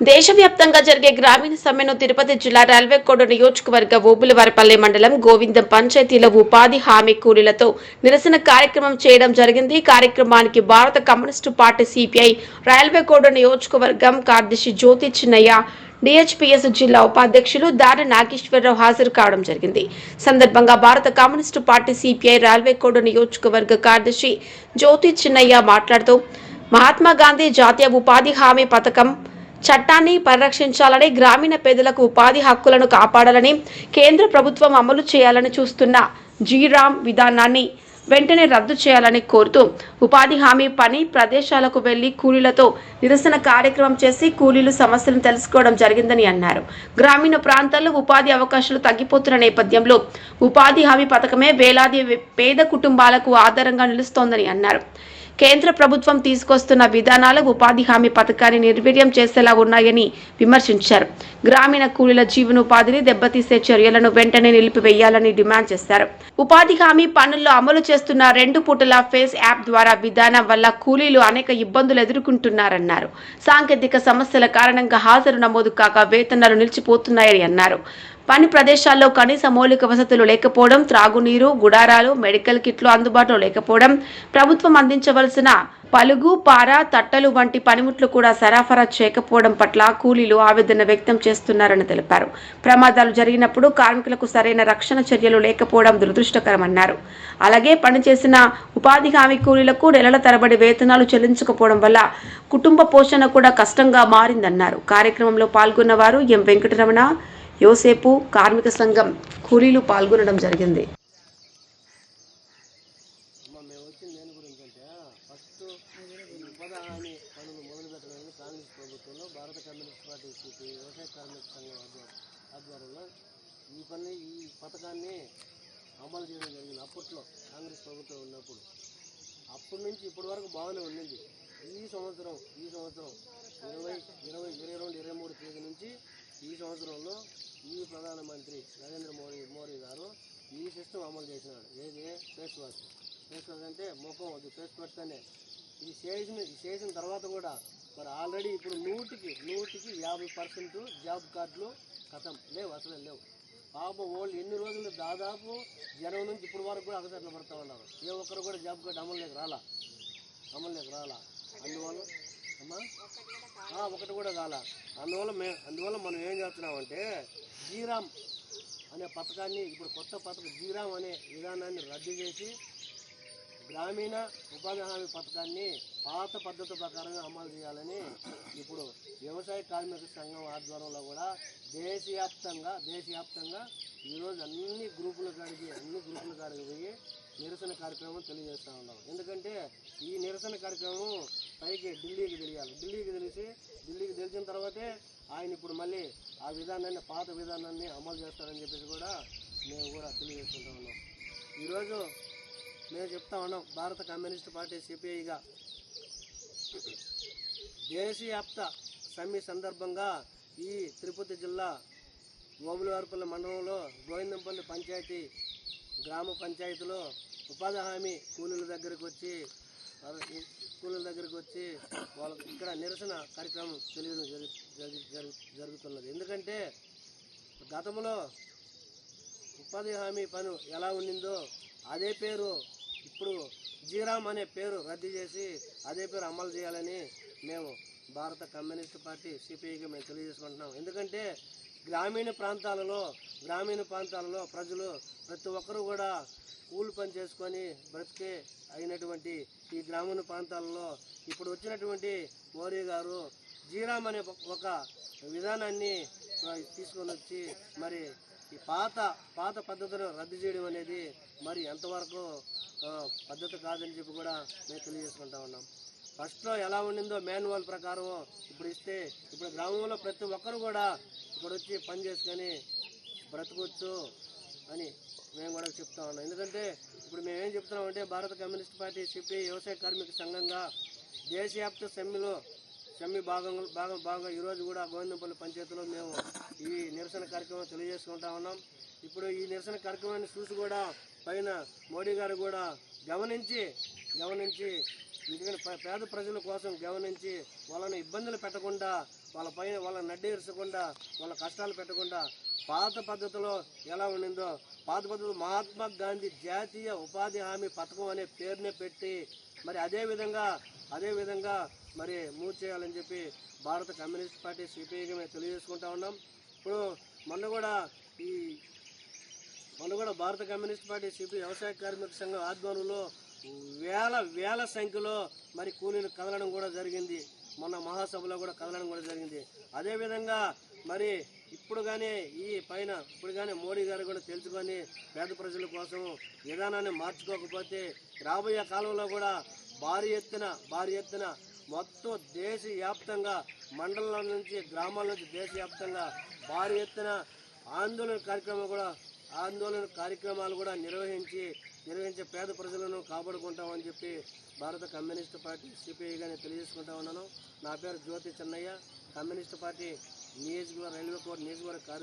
దేశవ్యాప్తంగా జరిగే గ్రామీణ సమ్మెను తిరుపతి జిల్లా రైల్వే కోడ్ నియోజకవర్గ ఓబులవారిపల్లి మండలం గోవిందం పంచాయతీలో ఉపాధి హామీ కూలీలతో నిరసన కార్యక్రమం చేయడం జరిగింది. కార్యక్రమానికి భారత communist party CPI railway code నియోజకవర్గం కార్యదర్శి జ్యోతి చిన్నయ్య, డిహెచ్పిఎస్ జిల్లా ఉపాధ్యక్షులు దారి నాగేశ్వరరావు హాజరు కావడం జరిగింది. సందర్భంగా భారత communist party CPI railway code నియోజకవర్గ కార్యదర్శి జ్యోతి చిన్నయ్య మాట్లాడుతూ మహాత్మా గాంధీ జాతీయ ఉపాధి హామీ పథకం చట్టాన్ని పరిరక్షించాలని, గ్రామీణ పేదలకు ఉపాధి హక్కులను కాపాడాలని, కేంద్ర ప్రభుత్వం అమలు చేయాలని చూస్తున్న జీరామ్ విధానాన్ని వెంటనే రద్దు చేయాలని కోరుతూ ఉపాధి హామీ పని ప్రదేశాలకు వెళ్లి కూలీలతో నిరసన కార్యక్రమం చేసి కూలీలు సమస్యలను తెలుసుకోవడం జరిగిందని అన్నారు. గ్రామీణ ప్రాంతాల్లో ఉపాధి అవకాశాలు తగ్గిపోతున్న నేపథ్యంలో ఉపాధి హామీ పథకమే వేలాది పేద కుటుంబాలకు ఆధారంగా నిలుస్తోందని అన్నారు. కేంద్ర ప్రభుత్వం తీసుకొస్తున్న విధానాలు ఉపాధి హామీ పథకాన్ని నిర్వీర్యం చేసేలా ఉన్నాయని విమర్శించారు. గ్రామీణ కూలీల జీవనోపాధిని దెబ్బతీసే చర్యలను వెంటనే నిలిపివేయాలని డిమాండ్ చేశారు. ఉపాధి హామీ పనుల్లో అమలు చేస్తున్న 2 పూటల ఫేస్ యాప్ ద్వారా విధానం వల్ల కూలీలు అనేక ఇబ్బందులు ఎదుర్కొంటున్నారన్నారు. సాంకేతిక సమస్యల కారణంగా హాజరు నమోదు కాక వేతనాలు నిలిచిపోతున్నాయని అన్నారు. పని ప్రదేశాల్లో కనీస మౌలిక వసతులు లేకపోవడం, త్రాగునీరు, గుడారాలు, మెడికల్ కిట్లు అందుబాటులో లేకపోవడం, ప్రభుత్వం అందించవలసిన పలుగు, పార, తట్టలు వంటి పనిముట్లు కూడా సరఫరా చేయకపోవడం పట్ల కూలీలు ఆవేదన వ్యక్తం చేస్తున్నారని తెలిపారు. ప్రమాదాలు జరిగినప్పుడు కార్మికులకు సరైన రక్షణ చర్యలు లేకపోవడం దురదృష్టకరమన్నారు. అలాగే పనిచేసిన ఉపాధి హామీ కూలీలకు నెలల తరబడి వేతనాలు చెల్లించకపోవడం వల్ల కుటుంబ పోషణ కూడా కష్టంగా మారిందన్నారు. కార్యక్రమంలో పాల్గొన్న వారు ఎం వెంకటరమణ, యోసేపు, కార్మిక సంఘం కూలీలు పాల్గొనడం జరిగింది. భారత కమ్యూనిస్ట్ పార్టీ సిపి వ్యవసాయ కార్మిక సంఘం ఆధ్వర్యంలో ఈ పథకాన్ని అమలు చేయడం జరిగింది. అప్పట్లో కాంగ్రెస్ ప్రభుత్వం ఉన్నప్పుడు అప్పటి నుంచి ఇప్పటి వరకు బాగానే ఉండింది. ఈ సంవత్సరం 22-23 తేదీ నుంచి ఈ సంవత్సరంలో ఈ ప్రధానమంత్రి నరేంద్ర మోడీ గారు ఈ సిస్టమ్ అమలు చేసినాడు. ఏది ఫేస్ వాష్ అంటే ముఖం అది ఫేస్ పెడితేనే ఇది చేసిన తర్వాత కూడా మరి ఆల్రెడీ ఇప్పుడు 100కి 50% జాబ్ కార్డులు కథం లేవు, అసలే లేవు. పాపం వాళ్ళు ఎన్ని రోజులు దాదాపు జనం నుంచి ఇప్పటి వరకు కూడా అగసట్లు పడుతూ ఉన్నారు. ఏ ఒక్కరు కూడా జాబ్ కార్డు అమలులోకి రాలా. అందువల్ల ఒకటి కూడా కాల. అందువల్ల మనం ఏం చేస్తున్నామంటే జీరామ్ అనే పథకాన్ని, ఇప్పుడు కొత్త పథకం జీరామ్ అనే విధానాన్ని రద్దు చేసి గ్రామీణ ఉపాధి హామీ పథకాన్ని పాత పద్ధతి ప్రకారంగా అమలు చేయాలని ఇప్పుడు వ్యవసాయ కార్మిక సంఘం ఆధ్వర్యంలో కూడా దేశవ్యాప్తంగా ఈరోజు అన్ని గ్రూపుల కాడికి పోయి నిరసన కార్యక్రమం తెలియజేస్తూ ఉన్నాం. ఎందుకంటే ఈ నిరసన కార్యక్రమం పైకి ఢిల్లీకి తెలిసిన తర్వాతే ఆయన ఇప్పుడు మళ్ళీ ఆ విధానాన్ని, పాత విధానాన్ని అమలు చేస్తారని చెప్పేసి కూడా మేము కూడా తెలియజేసుకుంటూ ఉన్నాం. ఈరోజు మేము చెప్తా ఉన్నాం, భారత కమ్యూనిస్ట్ పార్టీ సిపిఐగా దేశవ్యాప్త సమ్మె సందర్భంగా ఈ తిరుపతి జిల్లా ఓబులవారిపల్లి మండలంలో గోవిందంపల్లి పంచాయతీ గ్రామ పంచాయతీలో ఉపాధి హామీ కూలీల దగ్గరకు వచ్చి వాళ్ళకి ఇక్కడ నిరసన కార్యక్రమం తెలియడం జరుగుతున్నది. ఎందుకంటే గతంలో ఉపాధి హామీ పని ఎలా ఉండిందో అదే పేరు ఇప్పుడు జీరామ్ అనే పేరు రద్దు చేసి అదే పేరు అమలు చేయాలని మేము భారత కమ్యూనిస్ట్ పార్టీ సిపిఐగా మేము తెలియజేసుకుంటున్నాం. ఎందుకంటే గ్రామీణ ప్రాంతాలలో ప్రజలు ప్రతి ఒక్కరూ కూడా కూలి పని చేసుకొని బ్రతికే అయినటువంటి ఈ గ్రామీణ ప్రాంతాలలో ఇప్పుడు వచ్చినటువంటి మోడీ గారు జీరామ్ అనే ఒక విధానాన్ని తీసుకొని వచ్చి మరి ఈ పాత పద్ధతులను రద్దు చేయడం అనేది మరి ఎంతవరకు పద్ధతి కాదని చెప్పి కూడా మేము తెలియజేసుకుంటా ఉన్నాం. ఫస్ట్లో ఎలా ఉండిందో మాన్యువల్ ప్రకారం ఇప్పుడు గ్రామంలో ప్రతి ఒక్కరు కూడా ఇప్పుడు వచ్చి పని చేసుకొని బ్రతకొచ్చు అని మేము కూడా చెప్తా ఉన్నాం. ఎందుకంటే ఇప్పుడు మేమేం చెప్తున్నామంటే భారత కమ్యూనిస్ట్ పార్టీ సిపిఐ వ్యవసాయ కార్మిక సంఘంగా దేశవ్యాప్త సమ్మె భాగంగా ఈరోజు కూడా గోవిందంపల్లి పంచాయతీలో మేము ఈ నిరసన కార్యక్రమం తెలియజేసుకుంటా ఉన్నాం. ఇప్పుడు ఈ నిరసన కార్యక్రమాన్ని చూసి కూడా పైన మోడీ గారు కూడా గమనించి ఎందుకంటే పేద ప్రజల కోసం గమనించి వాళ్ళని ఇబ్బందులు పెట్టకుండా వాళ్ళని నడ్డేర్చకుండా వాళ్ళ కష్టాలు పెట్టకుండా పాత పద్ధతిలో ఎలా ఉండిందో పాత పద్ధతిలో మహాత్మా గాంధీ జాతీయ ఉపాధి హామీ పథకం అనే పేరునే పెట్టి మరి అదే విధంగా మరి మూవ్ చేయాలని చెప్పి భారత కమ్యూనిస్ట్ పార్టీ సిపిఐగా మేము తెలియజేసుకుంటా ఉన్నాం. ఇప్పుడు మొన్న కూడా భారత కమ్యూనిస్ట్ పార్టీ సిపిఐ వ్యవసాయ కార్మిక సంఘం ఆధ్వర్యంలో వేల సంఖ్యలో మరి కూలీలు కదలడం కూడా జరిగింది. మొన్న మహాసభలో కూడా కదలడం కూడా జరిగింది. అదేవిధంగా మరి ఇప్పుడు కానీ మోడీ గారు కూడా తెలుసుకొని పేద ప్రజల కోసం విధానాన్ని మార్చుకోకపోతే రాబోయే కాలంలో కూడా భారీ ఎత్తున మొత్తం దేశవ్యాప్తంగా మండలాల నుంచి గ్రామాల నుంచి దేశవ్యాప్తంగా భారీ ఎత్తున ఆందోళన కార్యక్రమాలు కూడా నిర్వహించి పేద ప్రజలను కాపాడుకుంటామని చెప్పి భారత కమ్యూనిస్ట్ పార్టీ సిపిఐగానే తెలియజేసుకుంటా ఉన్నాను. నా పేరు Jyoti Chennaiah, communist party railway కోర్ నియోజకవర్గ కార్యదర్శి.